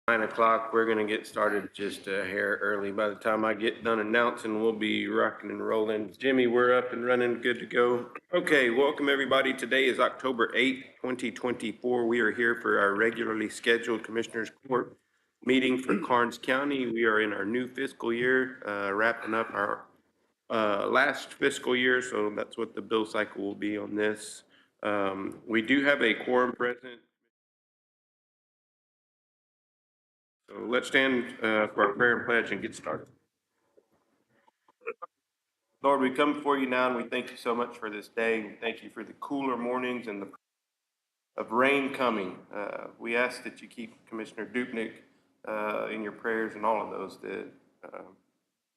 9 o'clock. We're going to get started just a hair early. By the time I get done announcing, we'll be rocking and rolling. Jimmy, we're up and running, good to go. Okay, welcome everybody. Today is October 8th, 2024. We are here for our regularly scheduled Commissioners Court meeting for Karnes County. We are in our new fiscal year, wrapping up our last fiscal year, so that's what the bill cycle will be on this. We do have a quorum present. So let's stand for our prayer and pledge and get started. Lord, we come before you now and we thank you so much for this day. We thank you for the cooler mornings and the of rain coming. We ask that you keep Commissioner Dupnick in your prayers and all of those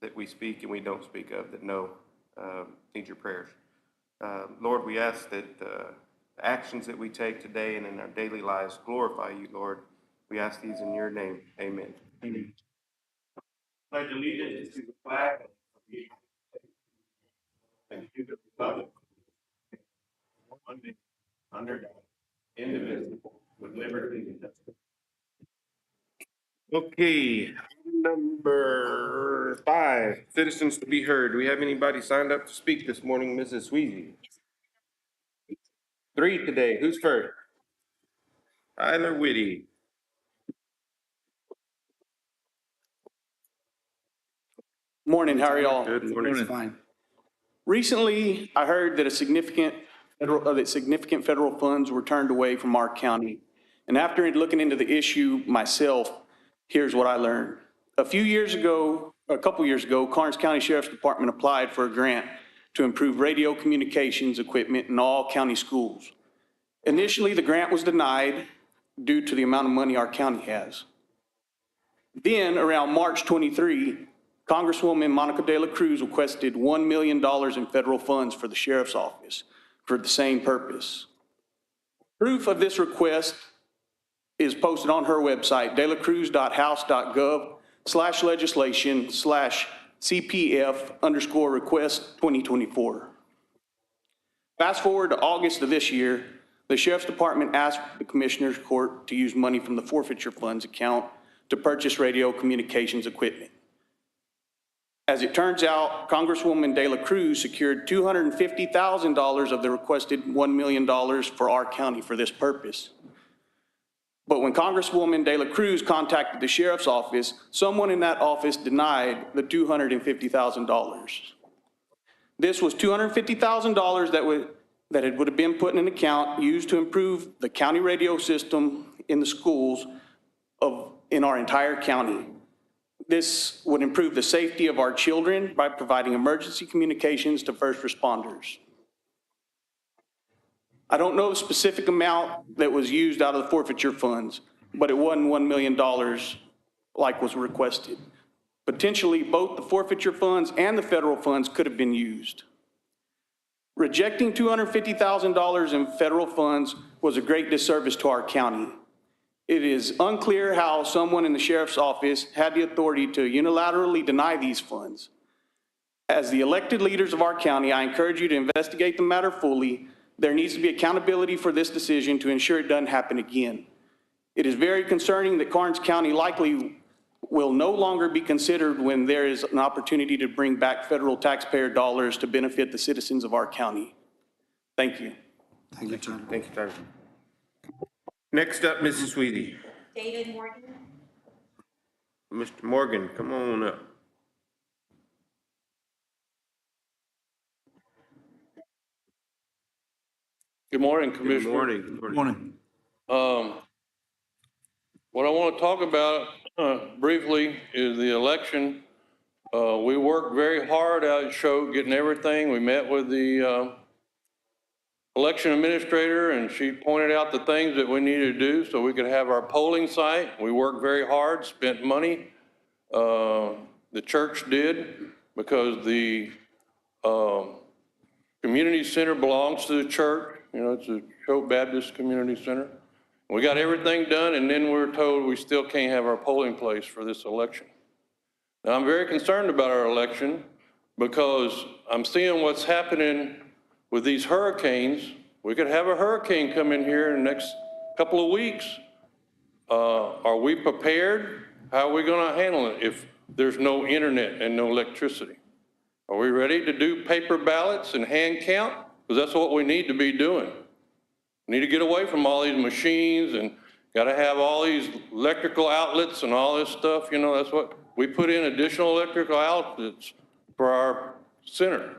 that we speak and we don't speak of that need your prayers. Lord, we ask that the actions that we take today and in our daily lives glorify you, Lord. We ask these in your name. Amen. Amen. Pledge allegiance to the flag of the United States and to the republic under God, indivisible, with liberty and justice. Okay, number 5, citizens to be heard. Do we have anybody signed up to speak this morning, Mrs. Sweezy? 3 today. Who's first? Tyler Whitty. Morning, how are y'all? Good morning. Fine. Recently, I heard that significant federal funds were turned away from our county. And after looking into the issue myself, here's what I learned. A couple years ago, Karnes County Sheriff's Department applied for a grant to improve radio communications equipment in all county schools. Initially, the grant was denied due to the amount of money our county has. Then, around March 23, Congresswoman Monica De La Cruz requested $1 million in federal funds for the sheriff's office for the same purpose. Proof of this request is posted on her website, delacruz.house.gov/legislation/CPF_request 2024. Fast forward to August of this year, the Sheriff's Department asked the Commissioners Court to use money from the forfeiture funds account to purchase radio communications equipment. As it turns out, Congresswoman De La Cruz secured $250,000 of the requested $1 million for our county for this purpose. But when Congresswoman De La Cruz contacted the sheriff's office, someone in that office denied the $250,000. This was $250,000 that would have been put in an account used to improve the county radio system in the schools in our entire county. This would improve the safety of our children by providing emergency communications to first responders. I don't know the specific amount that was used out of the forfeiture funds, but it wasn't $1 million like was requested. Potentially, both the forfeiture funds and the federal funds could have been used. Rejecting $250,000 in federal funds was a great disservice to our county. It is unclear how someone in the sheriff's office had the authority to unilaterally deny these funds. As the elected leaders of our county, I encourage you to investigate the matter fully. There needs to be accountability for this decision to ensure it doesn't happen again. It is very concerning that Karnes County likely will no longer be considered when there is an opportunity to bring back federal taxpayer dollars to benefit the citizens of our county. Thank you. Thank you, Tyler. Thank you, Tyler. Next up, Mrs. Sweezy. David Morgan. Mr. Morgan, come on up. Good morning, Commissioner. Good morning. Good morning. What I want to talk about briefly is the election. We worked very hard out at Choate getting everything. We met with the election administrator and she pointed out the things that we needed to do so we could have our polling site. We worked very hard, spent money. The church did because the community center belongs to the church. You know, it's a Choate Baptist Community Center. We got everything done and then we're told we still can't have our polling place for this election. Now, I'm very concerned about our election because I'm seeing what's happening with these hurricanes. We could have a hurricane come in here in the next couple of weeks. Are we prepared? How are we going to handle it if there's no internet and no electricity? Are we ready to do paper ballots and hand count? Because that's what we need to be doing. We need to get away from all these machines and got to have all these electrical outlets and all this stuff. You know, that's what we put in, additional electrical outlets for our center.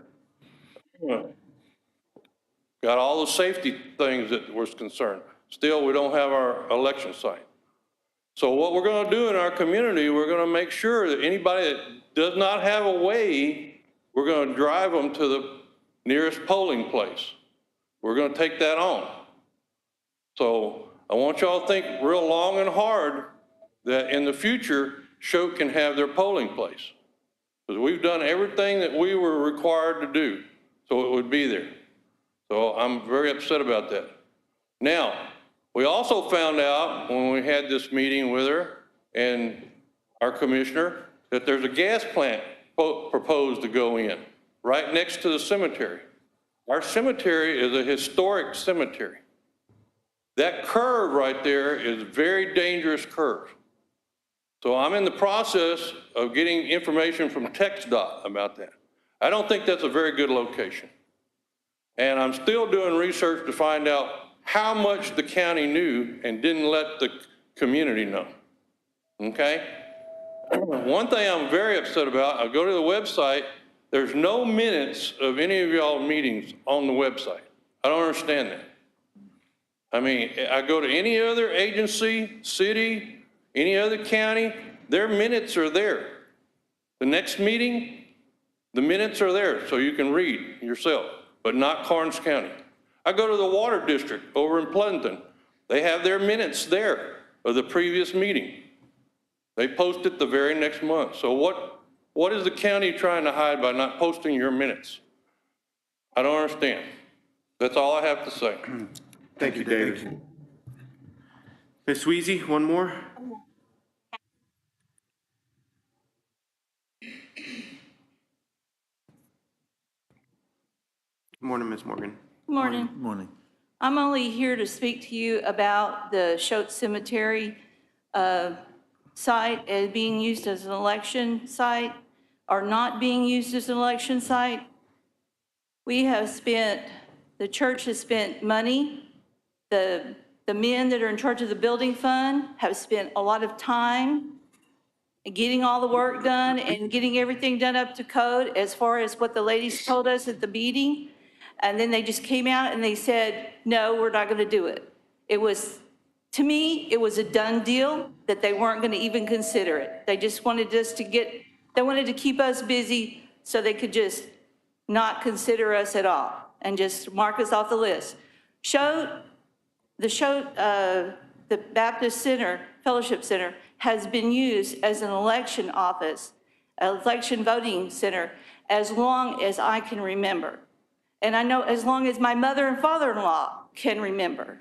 Got all the safety things that was concerned. Still, we don't have our election site. So what we're going to do in our community, we're going to make sure that anybody that does not have a way, we're going to drive them to the nearest polling place. We're going to take that on. So I want y'all to think real long and hard that in the future, Choate can have their polling place. Because we've done everything that we were required to do, so it would be there. So I'm very upset about that. Now, we also found out when we had this meeting with her and our commissioner that there's a gas plant proposed to go in right next to the cemetery. Our cemetery is a historic cemetery. That curve right there is a very dangerous curve. So I'm in the process of getting information from TxDOT about that. I don't think that's a very good location. And I'm still doing research to find out how much the county knew and didn't let the community know, okay? One thing I'm very upset about, I go to the website, there's no minutes of any of y'all meetings on the website. I don't understand that. I mean, I go to any other agency, city, any other county, their minutes are there. The next meeting, the minutes are there so you can read yourself, but not Karnes County. I go to the water district over in Pleasanton. They have their minutes there of the previous meeting. They post it the very next month. So what is the county trying to hide by not posting your minutes? I don't understand. That's all I have to say. Thank you, David. Ms. Sweezy, one more? Good morning, Ms. Morgan. Good morning. Good morning. I'm only here to speak to you about the Choate Cemetery site as being used as an election site or not being used as an election site. We have spent, the church has spent money. The men that are in charge of the building fund have spent a lot of time getting all the work done and getting everything done up to code as far as what the ladies told us at the meeting. And then they just came out and they said, no, we're not going to do it. It was, to me, it was a done deal that they weren't going to even consider it. They just wanted us to they wanted to keep us busy so they could just not consider us at all and just mark us off the list. The Baptist Center, Fellowship Center, has been used as an election office, an election voting center, as long as I can remember. And I know as long as my mother and father-in-law can remember.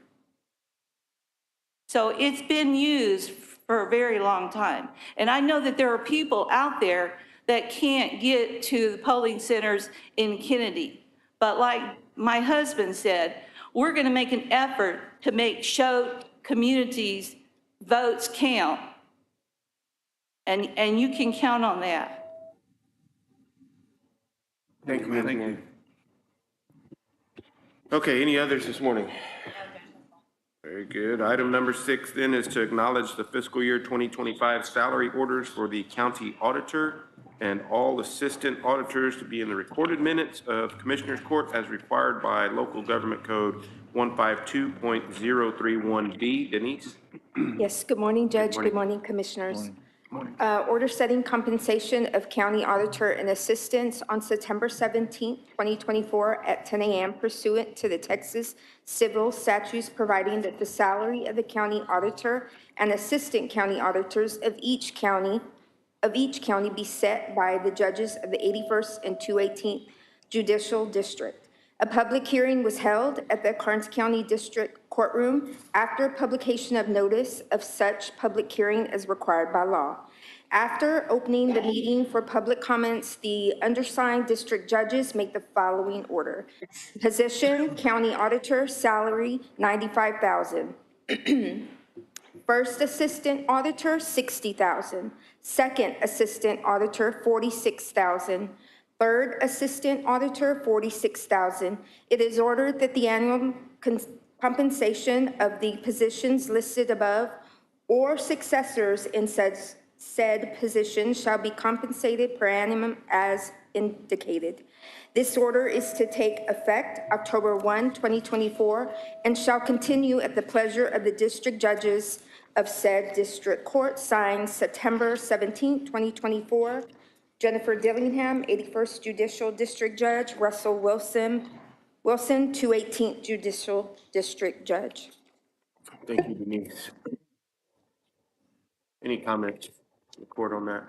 So it's been used for a very long time. And I know that there are people out there that can't get to the polling centers in Kennedy. But like my husband said, we're going to make an effort to make Choate communities' votes count. And you can count on that. Thank you, Ms. Morgan. Okay, any others this morning? Very good. Item number 6 then is to acknowledge the fiscal year 2025 salary orders for the county auditor and all assistant auditors to be in the recorded minutes of Commissioners Court as required by Local Government Code 152.031D. Denise? Yes, good morning, Judge. Good morning, Commissioners. Order setting compensation of county auditor and assistants on September 17, 2024 at 10 a.m. pursuant to the Texas civil statutes providing that the salary of the county auditor and assistant county auditors of each county be set by the judges of the 81st and 218th Judicial District. A public hearing was held at the Karnes County District Courtroom after publication of notice of such public hearing as required by law. After opening the meeting for public comments, the undersigned district judges make the following order. Position, county auditor, salary, $95,000. First Assistant Auditor, $60,000. Second Assistant Auditor, $46,000. Third Assistant Auditor, $46,000. It is ordered that the annual compensation of the positions listed above or successors in said position shall be compensated per annum as indicated. This order is to take effect October 1, 2024, and shall continue at the pleasure of the district judges of said district court. Signed September 17, 2024. Jennifer Dillingham, 81st Judicial District Judge. Russell Wilson, 218th Judicial District Judge. Thank you, Denise. Any comments from the court on that?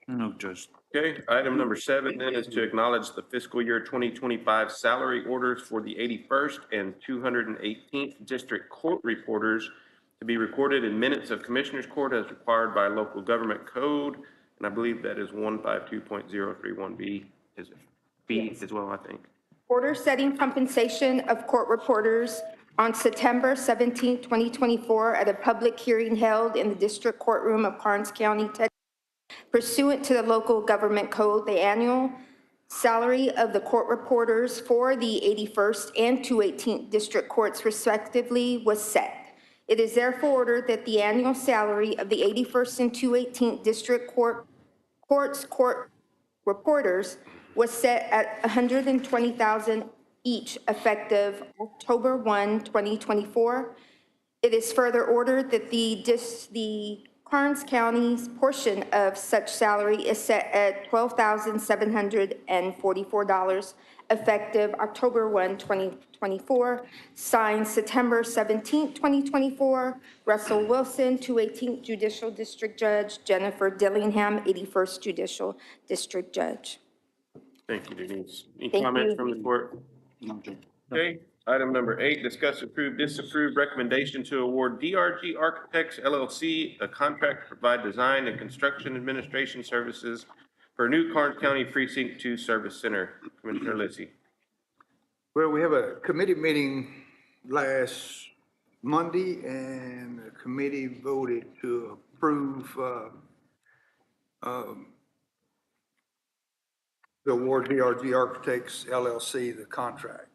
No, Judge. Okay, item number 7 then is to acknowledge the fiscal year 2025 salary orders for the 81st and 218th District Court reporters to be recorded in minutes of Commissioners Court as required by local government code. And I believe that is 152.031B is it? B as well, I think. Order setting compensation of court reporters on September 17, 2024, at a public hearing held in the District Courtroom of Karnes County, Texas. Pursuant to the local government code, the annual salary of the court reporters for the 81st and 218th District Courts respectively was set. It is therefore ordered that the annual salary of the 81st and 218th District Courts court reporters was set at $120,000 each effective October 1, 2024. It is further ordered that the Karnes County's portion of such salary is set at $12,744 effective October 1, 2024. Signed September 17, 2024. Russell Wilson, 218th Judicial District Judge. Jennifer Dillingham, 81st Judicial District Judge. Thank you, Denise. Any Thank comments you. from the court? No, Judge. Okay, item number 8, discuss approve, disapprove recommendation to award DRG Architects LLC a contract to provide design and construction administration services for a new Karnes County Precinct 2 Service Center. Commissioner Lissy. Well, we have a committee meeting last Monday, and the committee voted to approve the award DRG Architects LLC the contract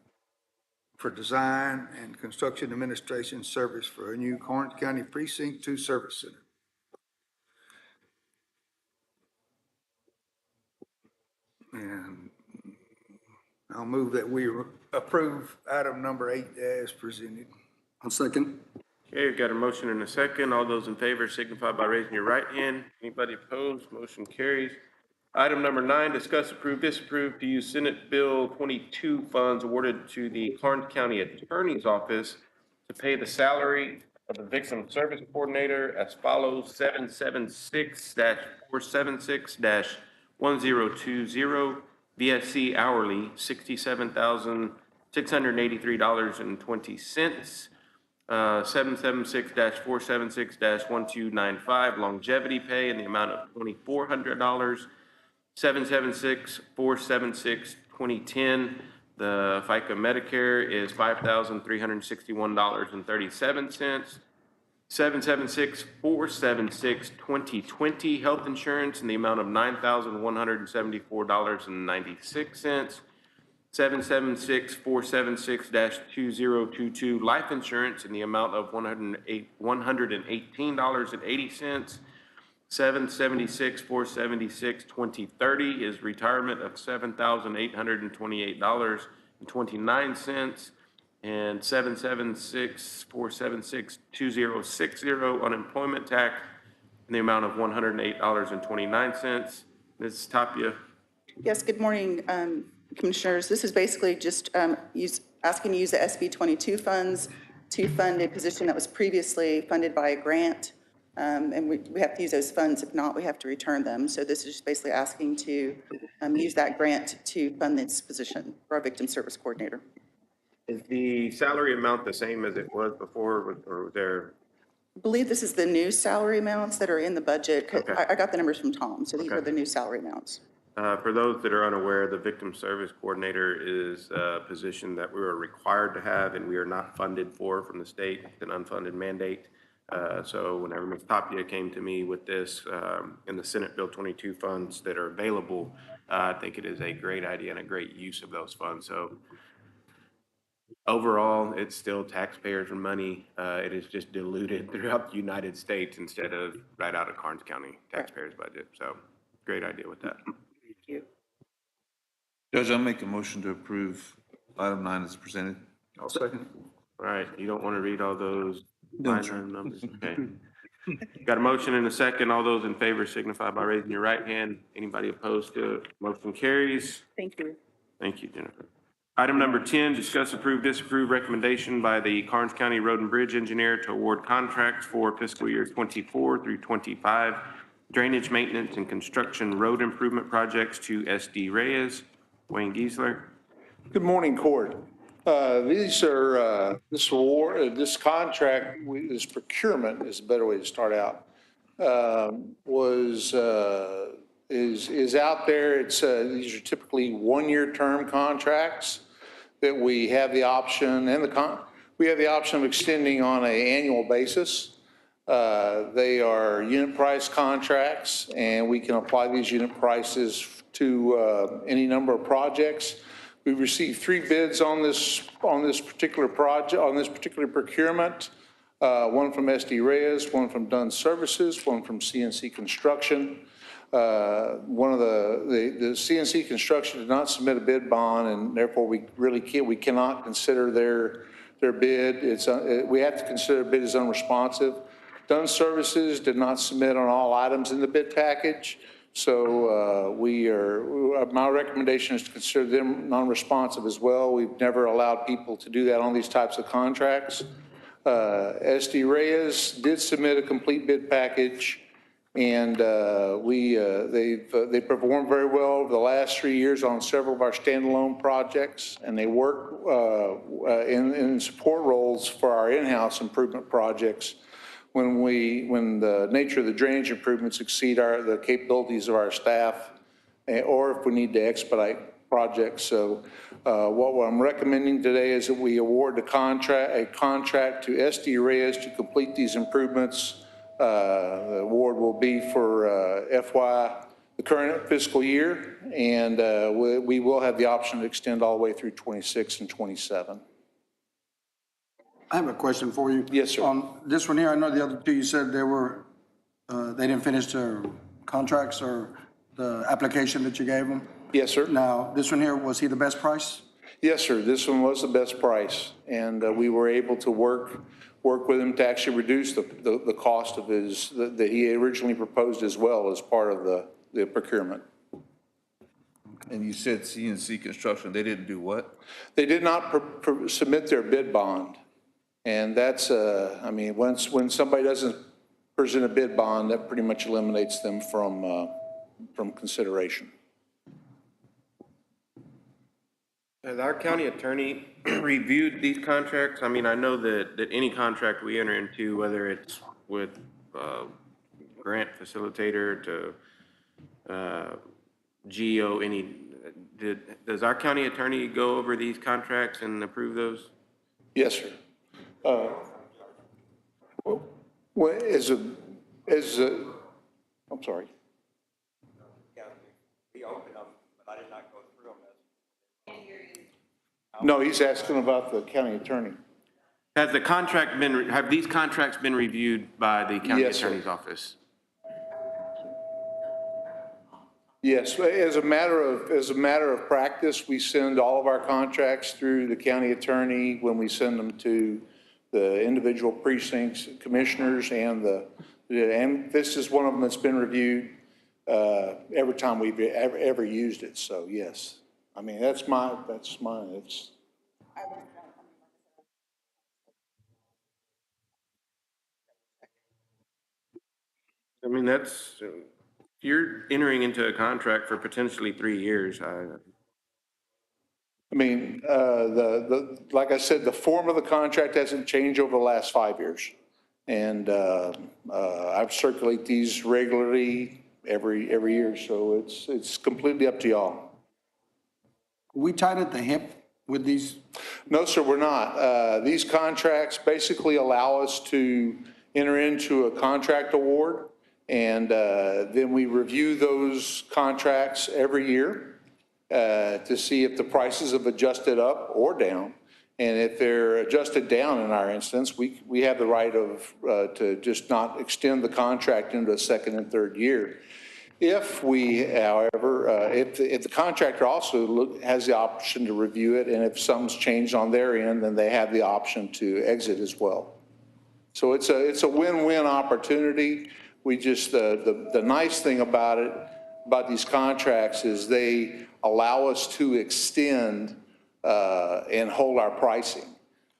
for design and construction administration service for a new Karnes County Precinct 2 Service Center. And I'll move that we approve item number 8 as presented. I'll second. Okay, we've got a motion and a second. All those in favor signify by raising your right hand. Anybody opposed? Motion carries. Item number 9, discuss, approve, disapprove to use Senate Bill 22 funds awarded to the Karnes County Attorney's Office to pay the salary of the Victim Service Coordinator as follows: 776-476-1020 VSC hourly, $67,683.20. 776-476-1295 longevity pay in the amount of $2,400. 776-476-2010, the FICA Medicare is $5,361.37. 776-476-2020 health insurance in the amount of $9,174.96. 776-476-2022 life insurance in the amount of $118.80. 776-476-2030 is retirement of $7,828.29. And 776-476-2060 unemployment tax in the amount of $108.29. Ms. Tapia. Yes, good morning, Commissioners. This is basically just asking to use the SB 22 funds to fund a position that was previously funded by a grant. And we have to use those funds. If not, we have to return them. So this is just basically asking to use that grant to fund this position for our Victim Service Coordinator. Is the salary amount the same as it was before, or was there? I believe this is the new salary amounts that are in the budget. Okay. I got the numbers from Tom, so these Okay. are the new salary amounts. For those that are unaware, the Victim Service Coordinator is a position that we are required to have and we are not funded for from the state. It's an unfunded mandate. So whenever Ms. Tapia came to me with this, in the Senate Bill 22 funds that are available, I think it is a great idea and a great use of those funds. So overall, it's still taxpayers' money. It is just diluted throughout the United States instead of right out of Karnes County taxpayers' budget. So great idea with that. Judge, I'll make a motion to approve item 9 as presented. I'll second. All right, you don't want to read all those No, line sir. item numbers? Okay. Got a motion and a second. All those in favor signify by raising your right hand. Anybody opposed to it? Motion carries. Thank you. Thank you, Jennifer. Item number 10, discuss, approve, disapprove recommendation by the Karnes County Road and Bridge Engineer to award contracts for fiscal year 24 through 25 drainage maintenance and construction road improvement projects to SD Reyes. Wayne Giesler. Good morning, Court. These are, this award, this contract, this procurement is a better way to start out, is out there. It's, these are typically one-year term contracts that we have the option we have the option of extending on an annual basis. They are unit price contracts, and we can apply these unit prices to any number of projects. We received 3 bids on this particular project, on this particular procurement. One from SD Reyes, one from Dunn Services, one from CNC Construction. One of the CNC Construction did not submit a bid bond, and therefore we cannot consider their bid. We have to consider bid as unresponsive. Dunn Services did not submit on all items in the bid package. So my recommendation is to consider them non-responsive as well. We've never allowed people to do that on these types of contracts. SD Reyes did submit a complete bid package, and they performed very well over the last 3 years on several of our standalone projects, and they work in support roles for our in-house improvement projects when the nature of the drainage improvements exceed the capabilities of our staff, or if we need to expedite projects. So what I'm recommending today is that we award a contract to SD Reyes to complete these improvements. The award will be for the current fiscal year, and we will have the option to extend all the way through 26 and 27. I have a question for you. Yes, sir. On this one here, I know the other two, you said they didn't finish their contracts or the application that you gave them. Yes, sir. Now, this one here, was he the best price? Yes, sir. This one was the best price, and we were able to work with him to actually reduce the cost of his that he originally proposed as well as part of the procurement. And you said CNC Construction, they didn't do what? They did not submit their bid bond, and that's I mean, when somebody doesn't present a bid bond, that pretty much eliminates them from consideration. Has our county attorney reviewed these contracts? I mean, I know that any contract we enter into, whether it's with grant facilitator to GEO, does our county attorney go over these contracts and approve those? Yes, sir. Well, I'm sorry. No, he's asking about the county attorney. Have these contracts been reviewed by the county Yes, sir. attorney's office? Yes, as a matter of practice, we send all of our contracts through the county attorney when we send them to the individual precincts, commissioners, and this is one of them that's been reviewed every time we've ever used it. So yes, I mean that's mine. It's. I mean, you're entering into a contract for potentially 3 years. I mean, like I said, the form of the contract hasn't changed over the last 5 years. And I've circulate these regularly every year, so it's completely up to y'all. We tied at the hip with these? No, sir, we're not. These contracts basically allow us to enter into a contract award, and then we review those contracts every year to see if the prices have adjusted up or down. And if they're adjusted down in our instance, we have the right of, to just not extend the contract into a second and third year. If we, however, if the contractor also has the option to review it, and if something's changed on their end, then they have the option to exit as well. So it's a win-win opportunity. We just, the nice thing about it, about these contracts is they allow us to extend and hold our pricing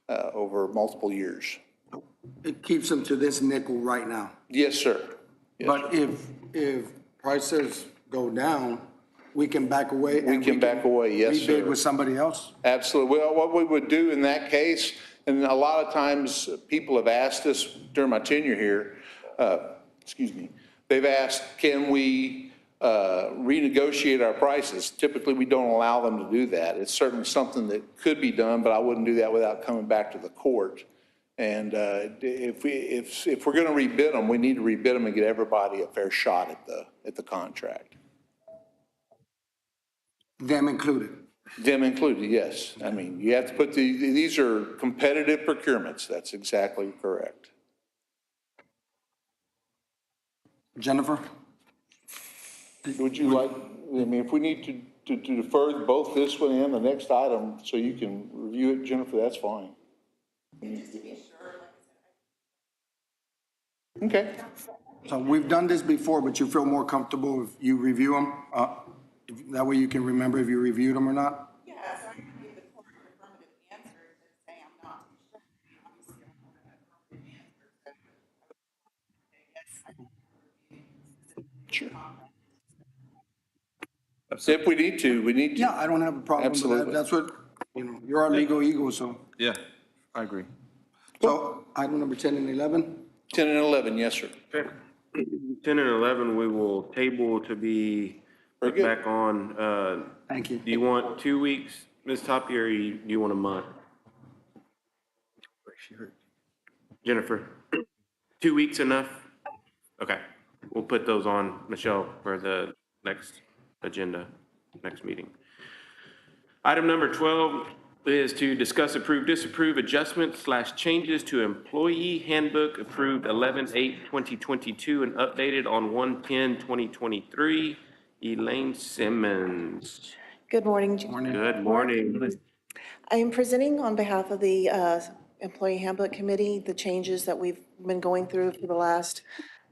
over multiple years. It keeps them to this nickel right now. Yes, sir. Yes, But if prices go down, we can back away. We can back away, yes, sir. Rebid with somebody else? Absolutely. Well, what we would do in that case, and a lot of times people have asked us during my tenure here, excuse me, they've asked, can we renegotiate our prices? Typically, we don't allow them to do that. It's certainly something that could be done, but I wouldn't do that without coming back to the court. And if we're going to rebid them, we need to rebid them and get everybody a fair shot at the contract. Them included? Them included, yes. I mean, you have to put these are competitive procurements. That's exactly correct. Jennifer? Would you like, I mean, if we need to defer both this one and the next item so you can review it, Jennifer, that's fine. Okay. So we've done this before, but you feel more comfortable if you review them? That way you can remember if you reviewed them or not? Yes, I can give the court an affirmative answer and say I'm not. Obviously, I want an affirmative answer. Sure. If we need to, we need to. Yeah, I don't have a problem with that. Absolutely. That's what, you're our legal eagle, so. Yeah, I agree. So item number 10 and 11? 10 and 11, yes, sir. Okay. 10 and 11, we will table to be Very put good. back on. Thank you. Do you want 2 weeks, Ms. Tapia, or do you want a month? Jennifer, 2 weeks enough? Okay, we'll put those on, Michelle, for the next agenda, next meeting. Item number 12 is to discuss, approve, disapprove adjustments/changes to employee handbook approved 11/8/2022 and updated on 1/10/2023. Elaine Simmons. Good morning. Good morning. I am presenting on behalf of the Employee Handbook Committee, the changes that we've been going through for the last,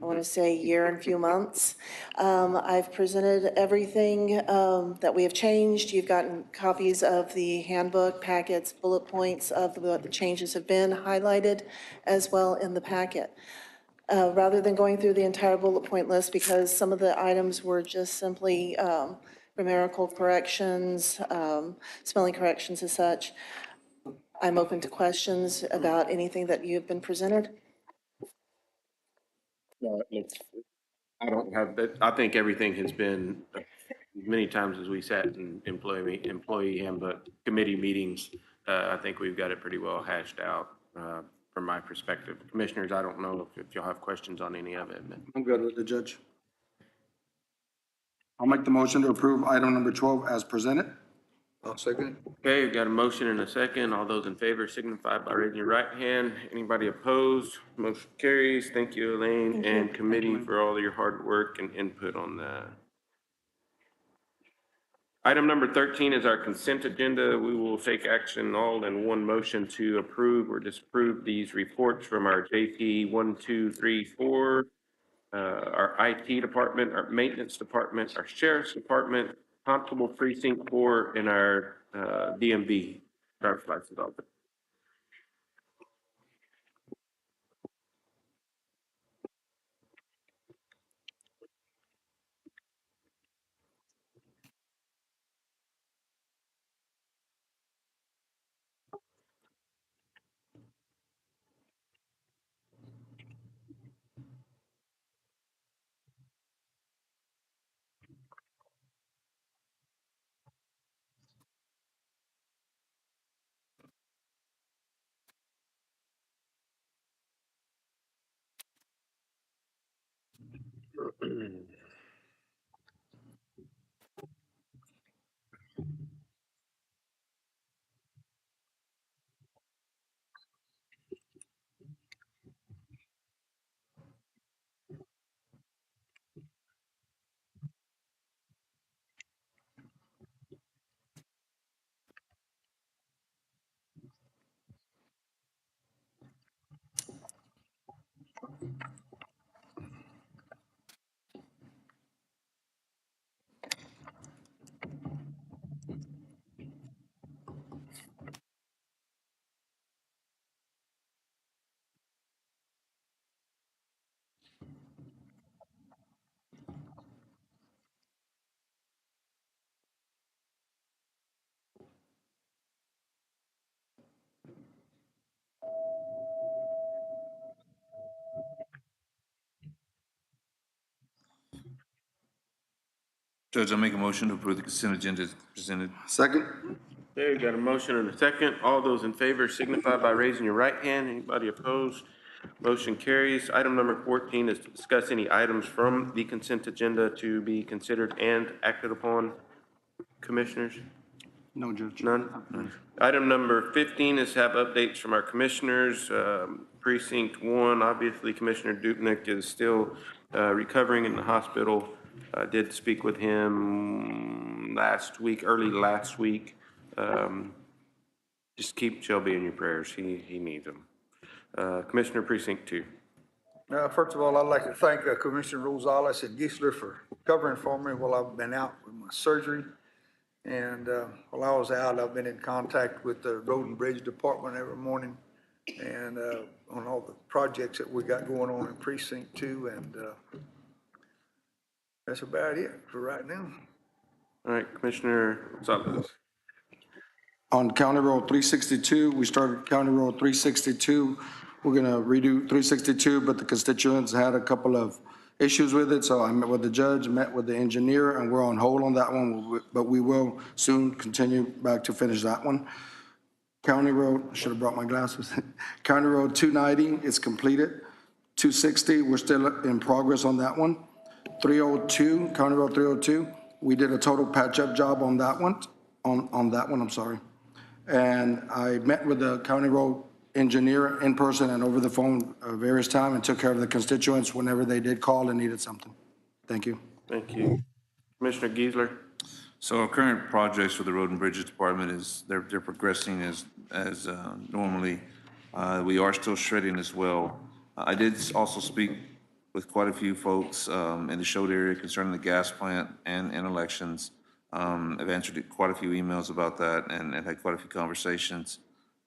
I want to say, year and few months. I've presented everything that we have changed. You've gotten copies of the handbook packets, bullet points of what the changes have been highlighted as well in the packet. Rather than going through the entire bullet point list, because some of the items were just simply grammatical corrections, spelling corrections and such, I'm open to questions about anything that you've been presented. No, I don't have, I think everything has been, many times as we sat in employee handbook committee meetings, I think we've got it pretty well hashed out from my perspective. Commissioners, I don't know if y'all have questions on any of it. I'm good with the judge. I'll make the motion to approve item number 12 as presented. I'll second it. Okay, we've got a motion and a second. All those in favor signify by raising your right hand. Anybody opposed? Motion carries. Thank you, Elaine, and committee for all your hard work and input on that. Item number 13 is our consent agenda. We will take action all in one motion to approve or disapprove these reports from our JP 1, 2, 3, 4, our IT department, our maintenance department, our sheriff's department, Constable Precinct 4, and our DMV, driver's license office. Judge, I make a motion to approve the consent agenda as presented. Second? Okay, we got a motion and a second. All those in favor signify by raising your right hand. Anybody opposed? Motion carries. Item number 14 is to discuss any items from the consent agenda to be considered and acted upon. Commissioners? No, Judge. None? Item number 15 is to have updates from our commissioners. Precinct 1, obviously Commissioner Dupnick is still recovering in the hospital. I did speak with him last week, early last week. Just keep Shelby in your prayers. He needs them. Commissioner Precinct 2. First of all, I'd like to thank Commissioner Rosales and Geisler for covering for me while I've been out with my surgery. And while I was out, I've been in contact with the Road and Bridge Department every morning and on all the projects that we got going on in Precinct 2. And that's about it for right now. All right, Commissioner Rosales. On County Road 362, we started County Road 362. We're going to redo 362, but the constituents had a couple of issues with it, so I met with the judge, met with the engineer, and we're on hold on that one, but we will soon continue back to finish that one. County Road, I should have brought my glasses. County Road 290 is completed. 260, we're still in progress on that one. 302, County Road 302, we did a total patch-up job on that one, on that one, I'm sorry. And I met with the County Road engineer in person and over the phone various times and took care of the constituents whenever they did call and needed something. Thank you. Thank you. Commissioner Geisler. So our current projects for the Road and Bridges Department is, they're progressing as normally. We are still shredding as well. I did also speak with quite a few folks in the Showed area concerning the gas plant and elections. I've answered quite a few emails about that and had quite a few conversations.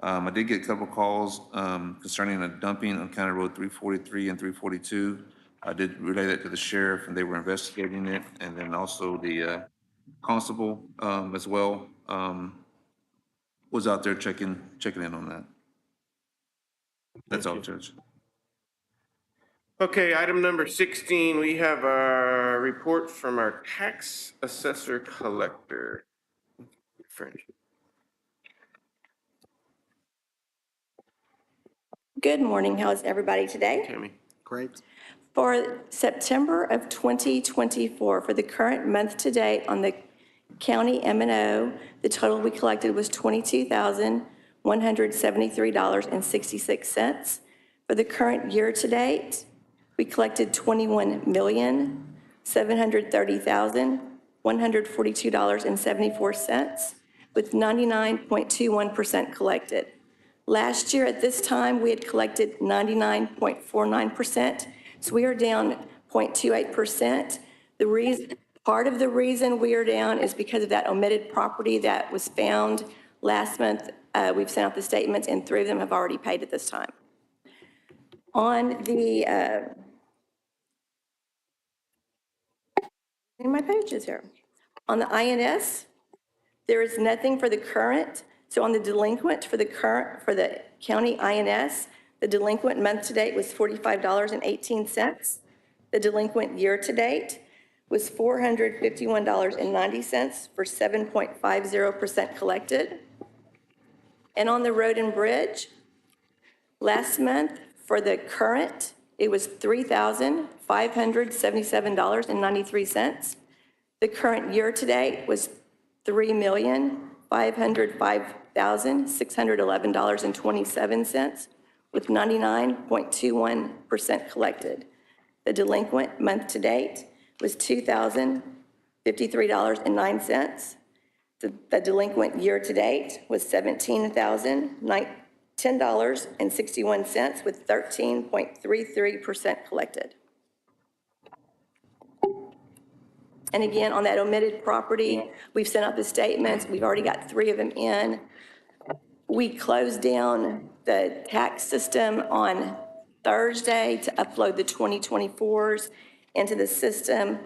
I did get a couple calls concerning a dumping on County Road 343 and 342. I did relay that to the sheriff, and they were investigating it, and then also the constable as well was out there checking in on that. That's all, Judge. Okay, item number 16, we have a report from our tax assessor collector. French. Good morning. How is everybody today? Tammy. Great. For September of 2024, for the current month to date on the county M&O, the total we collected was $22,173.66. For the current year to date, we collected $21,730,142.74 with 99.21% collected. Last year at this time, we had collected 99.49%, so we are down 0.28%. Part of the reason we are down is because of that omitted property that was found last month. We've sent out the statements, and 3 of them have already paid at this time. On the, in my pages here. On the INS, there is nothing for the current. So on the delinquent for the county INS, the delinquent month to date was $45.18. The delinquent year to date was $451.90 for 7.50% collected. And on the road and bridge, last month for the current, it was $3,577.93. The current year to date was $3,505,611.27 with 99.21% collected. The delinquent month to date was $2,053.09. The delinquent year to date was $17,010.61 with 13.33% collected. And again, on that omitted property, we've sent out the statements. We've already got 3 of them in. We closed down the tax system on Thursday to upload the 2024s into the system.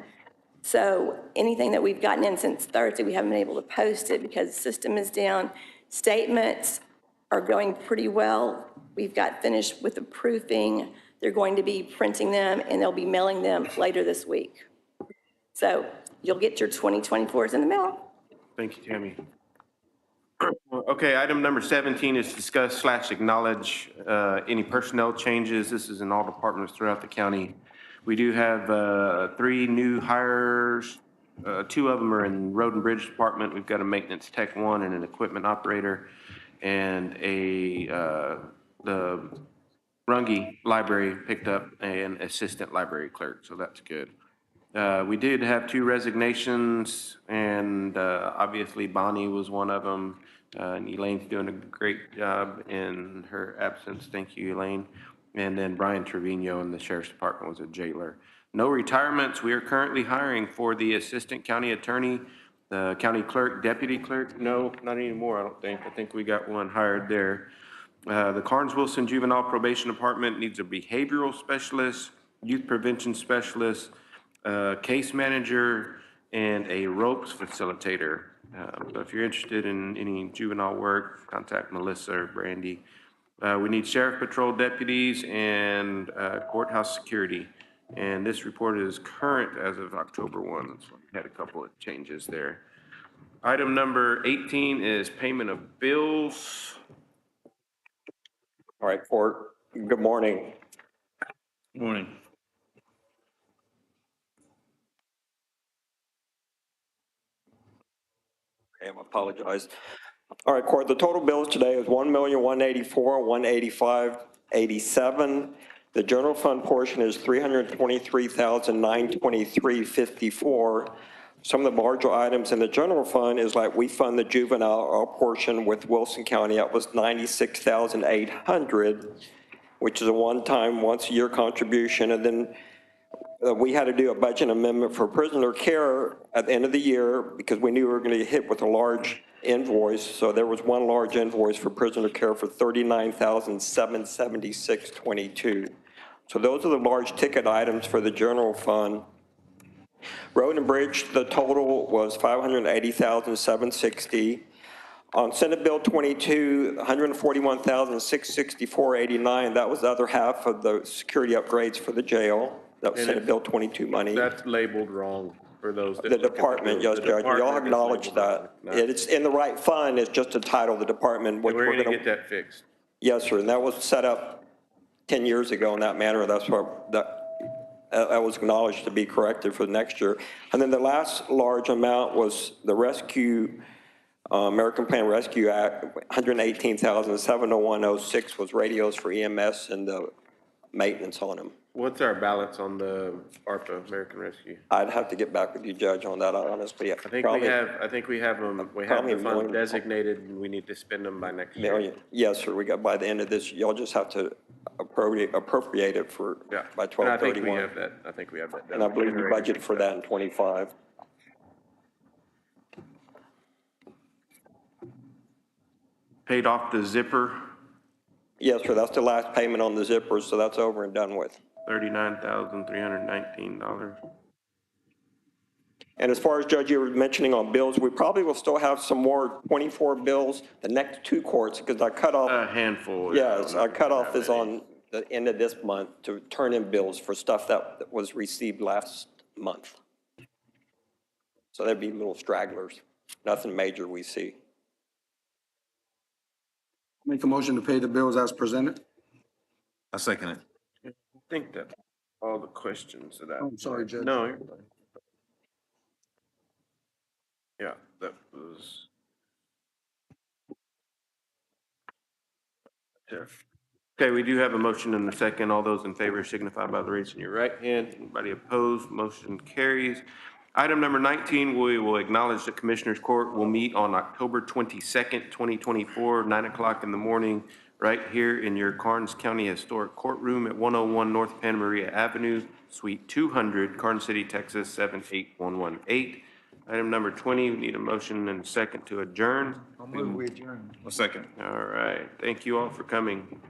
So anything that we've gotten in since Thursday, we haven't been able to post it because the system is down. Statements are going pretty well. We've got finished with the proofing. They're going to be printing them, and they'll be mailing them later this week. So you'll get your 2024s in the mail. Thank you, Tammy. Okay, item number 17 is discuss/acknowledge any personnel changes. This is in all departments throughout the county. We do have 3 new hires. 2 of them are in Road and Bridge Department. We've got a maintenance tech 1 and an equipment operator, and the Runge Library picked up an assistant library clerk, so that's good. We did have 2 resignations, and obviously Bonnie was one of them. And Elaine's doing a great job in her absence. Thank you, Elaine. And then Brian Trevino in the Sheriff's Department was a jailer. No retirements. We are currently hiring for the Assistant County Attorney, the County Clerk, Deputy Clerk. No, not anymore, I don't think. I think we got one hired there. The Karnes Wilson Juvenile Probation Department needs a behavioral specialist, youth prevention specialist, case manager, and a ropes facilitator. So if you're interested in any juvenile work, contact Melissa or Brandy. We need sheriff patrol deputies and courthouse security. And this report is current as of October 1. So we had a couple of changes there. Item number 18 is payment of bills. All right, Court. Good morning. Morning. I apologize. All right, Court, the total bills today is $1,184,185.87. The general fund portion is $323,923.54. Some of the larger items in the general fund is like we fund the juvenile portion with Wilson County. That was $96,800, which is a one-time, once-a-year contribution. And then we had to do a budget amendment for prisoner care at the end of the year because we knew we were going to get hit with a large invoice. So there was one large invoice for prisoner care for $39,776.22. So those are the large ticket items for the general fund. Road and Bridge, the total was $580,760. On Senate Bill 22, $141,664.89. That was the other half of the security upgrades for the jail. That was Senate Bill 22 money. That's labeled wrong for those. The department, yes, Judge. Y'all acknowledge that. It's in the right fund. It's just a title of the department. We're going to get that fixed. Yes, sir. And that was set up 10 years ago in that manner. That's what that was acknowledged to be corrected for the next year. And then the last large amount was the rescue, American Plan Rescue Act, $118,701.06 was radios for EMS and the maintenance on them. What's our balance on the ARPA, American Rescue? I'd have to get back with you, Judge, on that, honestly. I think we have them, we have the funds designated, and we need to spend them by next year. Yes, sir, we got by the end of this, y'all just have to appropriate it for, by 12/31. I think we have that, I think we have that. And I believe you budgeted for that in 25. Paid off the zipper, Yes, sir, that's the last payment on the zippers, so that's over and done with. $39,319. And as far as, Judge, you were mentioning on bills, we probably will still have some more 24 bills, the next 2 courts, because our cutoff. A handful. Yes, our cutoff is on the end of this month to turn in bills for stuff that was received last month. So there'd be little stragglers, nothing major we see. Make a motion to pay the bills as presented. I second it. I think that all the questions that I. I'm sorry, Judge. No, you're fine. Yeah, that was. Okay, we do have a motion and a second. All those in favor signify by the raising your right hand. Anybody opposed? Motion carries. Item number 19, we will acknowledge the Commissioners Court will meet on October 22nd, 2024, 9 o'clock in the morning, right here in your Karnes County Historic Courtroom at 101 North Pan Maria Avenue, Suite 200, Karnes City, Texas, 78118. Item number 20, we need a motion and a second to adjourn. I'll move we adjourn. A second. All right, thank you all for coming.